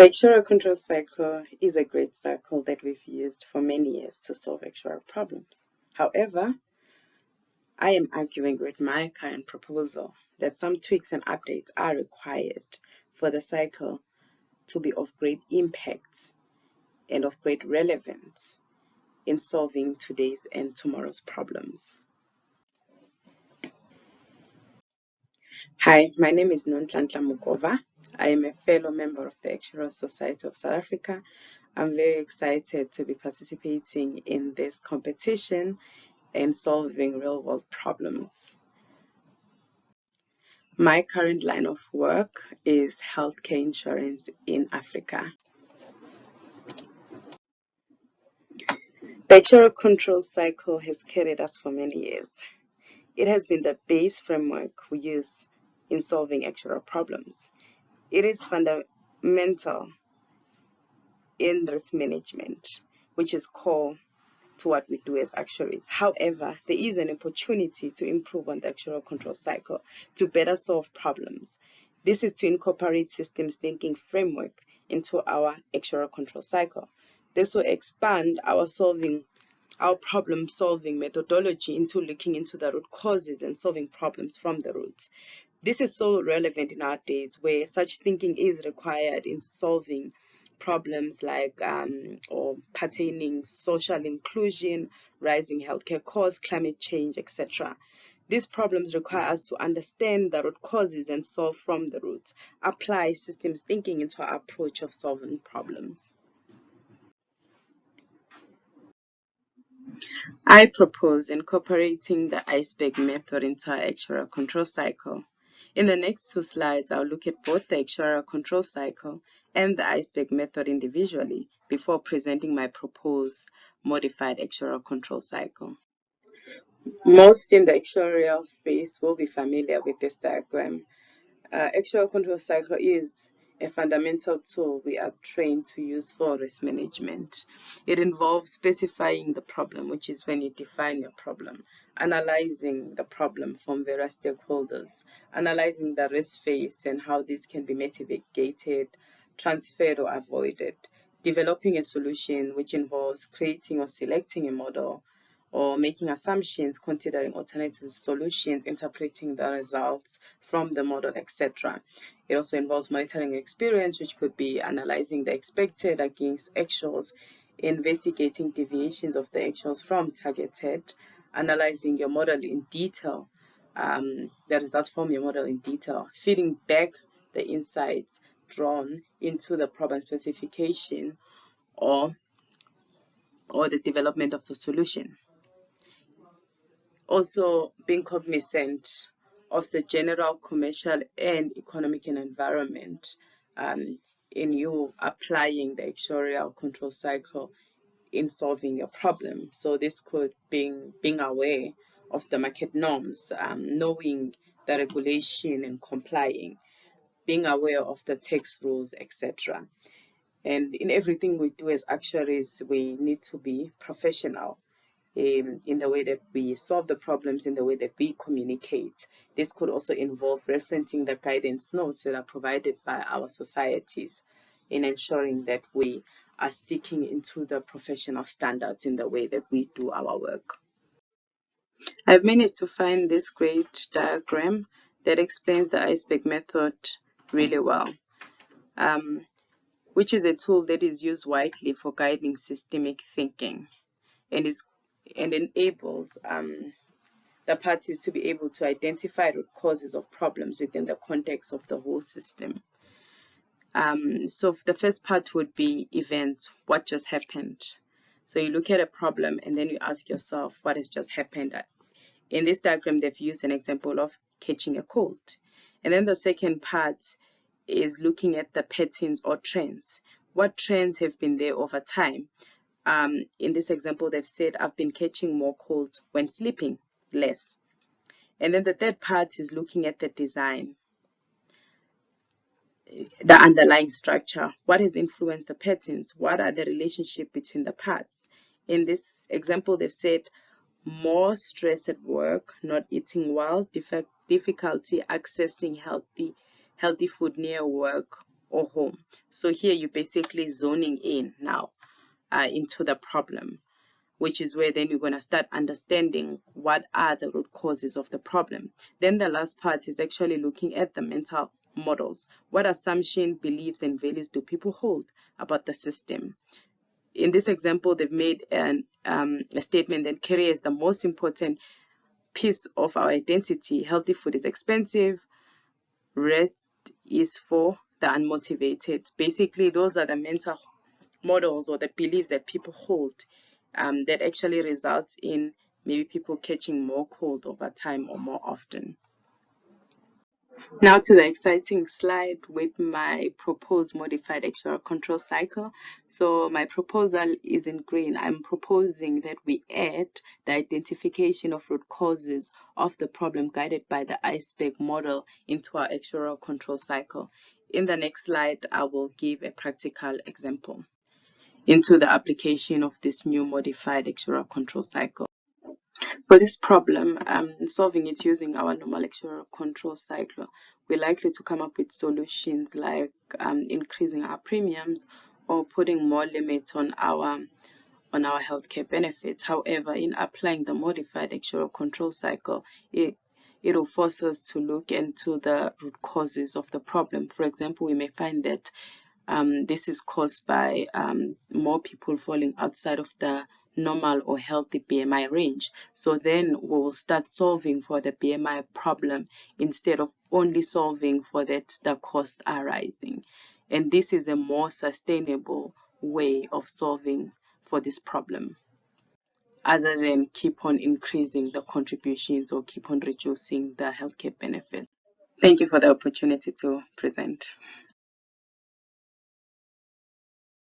The actuarial control cycle is a great cycle that we've used for many years to solve actuarial problems. However, I am arguing with my current proposal that some tweaks and updates are required for the cycle to be of great impact and of great relevance in solving today's and tomorrow's problems. Hi, my name is Nonhlanhla Mugova. I am a fellow member of the Actuarial Society of South Africa. I'm very excited to be participating in this competition and solving real-world problems. My current line of work is healthcare insurance in Africa. The actuarial control cycle has carried us for many years. It has been the base framework we use in solving actuarial problems. It is fundamental in risk management, which is core to what we do as actuaries. However, there is an opportunity to improve on the actuarial control cycle to better solve problems. This is to incorporate systems thinking framework into our actuarial control cycle. This will expand our problem solving methodology into looking into the root causes and solving problems from the roots. This is so relevant in our days where such thinking is required in solving problems like or pertaining social inclusion, rising healthcare costs, climate change, etc. These problems require us to understand the root causes and solve from the roots, apply systems thinking into our approach of solving problems. I propose incorporating the iceberg method into our actuarial control cycle. In the next 2 slides, I'll look at both the actuarial control cycle and the iceberg method individually before presenting my proposed modified actuarial control cycle. Most in the actuarial space will be familiar with this diagram. Actuarial control cycle is a fundamental tool we are trained to use for risk management. It involves specifying the problem, which is when you define your problem, analyzing the problem from various stakeholders, analyzing the risk phase and how this can be mitigated, transferred or avoided, developing a solution, which involves creating or selecting a model, or making assumptions, considering alternative solutions, interpreting the results from the model, etc. It also involves monitoring experience, which could be analyzing the expected against actuals, investigating deviations of the actuals from targeted, analyzing your model in detail, the results from your model in detail, feeding back the insights drawn into the problem specification or the development of the solution. Also being cognizant of the general commercial and economic environment in you applying the actuarial control cycle in solving your problem. So this could being aware of the market norms, knowing the regulation and complying, being aware of the tax rules, etc. And in everything we do as actuaries, we need to be professional in the way that we solve the problems, in the way that we communicate. This could also involve referencing the guidance notes that are provided by our societies in ensuring that we are sticking into the professional standards in the way that we do our work. I've managed to find this great diagram that explains the iceberg method really well, which is a tool that is used widely for guiding systemic thinking and enables the parties to be able to identify root causes of problems within the context of the whole system. So the first part would be events, what just happened. So you look at a problem and then you ask yourself, what has just happened? In this diagram, they've used an example of catching a cold. And then the second part is looking at the patterns or trends. What trends have been there over time? In this example, they've said, I've been catching more colds when sleeping less. And then the third part is looking at the design, the underlying structure. What has influenced the patterns? What are the relationship between the parts? In this example, they've said, more stress at work, not eating well, difficulty accessing healthy food near work, or home. So here you're basically zoning in now into the problem, which is where then you're going to start understanding what are the root causes of the problem. Then the last part is actually looking at the mental models. What assumption, beliefs, and values do people hold about the system? In this example, they've made a statement that career is the most important piece of our identity. Healthy food is expensive. Rest is for the unmotivated. Basically, those are the mental models or the beliefs that people hold that actually results in maybe people catching more cold over time or more often. Now to the exciting slide with my proposed modified actuarial control cycle. So my proposal is in green. I'm proposing that we add the identification of root causes of the problem guided by the iceberg model into our actuarial control cycle. In the next slide, I will give a practical example into the application of this new modified actuarial control cycle. For this problem, solving it using our normal actuarial control cycle, we're likely to come up with solutions like increasing our premiums or putting more limits on our healthcare benefits. However, in applying the modified actuarial control cycle, it will force us to look into the root causes of the problem. For example, we may find that this is caused by more people falling outside of the normal or healthy BMI range. So then we will start solving for the BMI problem instead of only solving for that the costs are rising. And this is a more sustainable way of solving for this problem, other than keep on increasing the contributions or keep on reducing the healthcare benefits. Thank you for the opportunity to present.